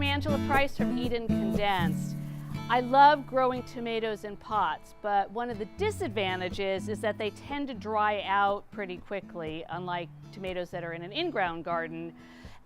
I'm Angela Price from Eden Condensed. I love growing tomatoes in pots, but one of the disadvantages is that they tend to dry out pretty quickly, unlike tomatoes that are in an in-ground garden.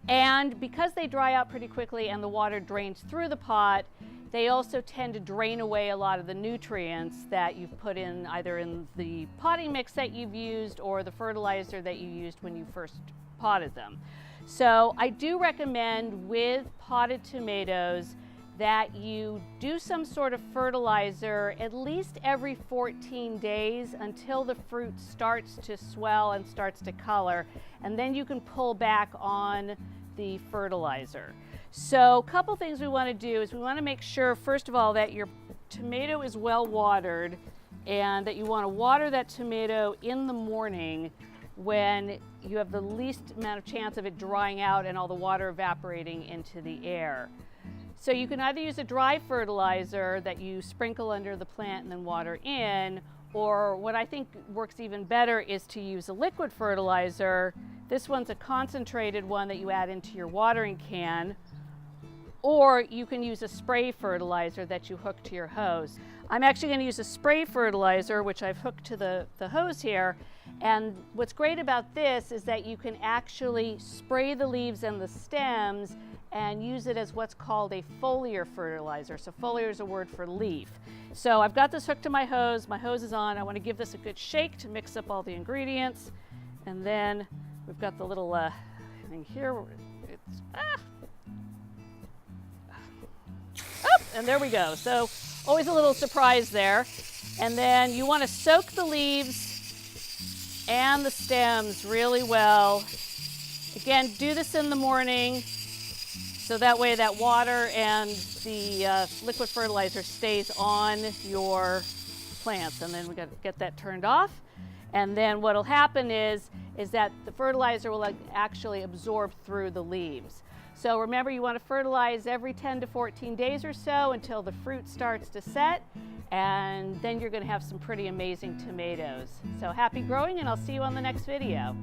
And because they dry out pretty quickly and the water drains through the pot, they also tend to drain away a lot of the nutrients that you've put in either in the potting mix that you've used or the fertilizer that you used when you first potted them. So I do recommend with potted tomatoes that you do some sort of fertilizer at least every 14 days until the fruit starts to swell and starts to color, and then you can pull back on the fertilizer. So a couple things we want to do is we want to make sure, first of all, that your tomato is well watered, and that you want to water that tomato in the morning when you have the least amount of chance of it drying out and all the water evaporating into the air. So you can either use a dry fertilizer that you sprinkle under the plant and then water in, or what I think works even better is to use a liquid fertilizer. This one's a concentrated one that you add into your watering can, or you can use a spray fertilizer that you hook to your hose. I'm actually going to use a spray fertilizer, which I've hooked to the hose here. And what's great about this is that you can actually spray the leaves and the stems and use it as what's called a foliar fertilizer. So foliar is a word for leaf. So I've got this hooked to my hose is on. I want to give this a good shake to mix up all the ingredients. And then we've got the little thing here. And there we go. So always a little surprise there. And then you want to soak the leaves and the stems really well. Again, do this in the morning so that way that water and the liquid fertilizer stays on your plants. And then we got to get that turned off. And then what'll happen is that the fertilizer will actually absorb through the leaves. So remember, you want to fertilize every 10 to 14 days or so until the fruit starts to set, and then you're going to have some pretty amazing tomatoes. So happy growing, and I'll see you on the next video.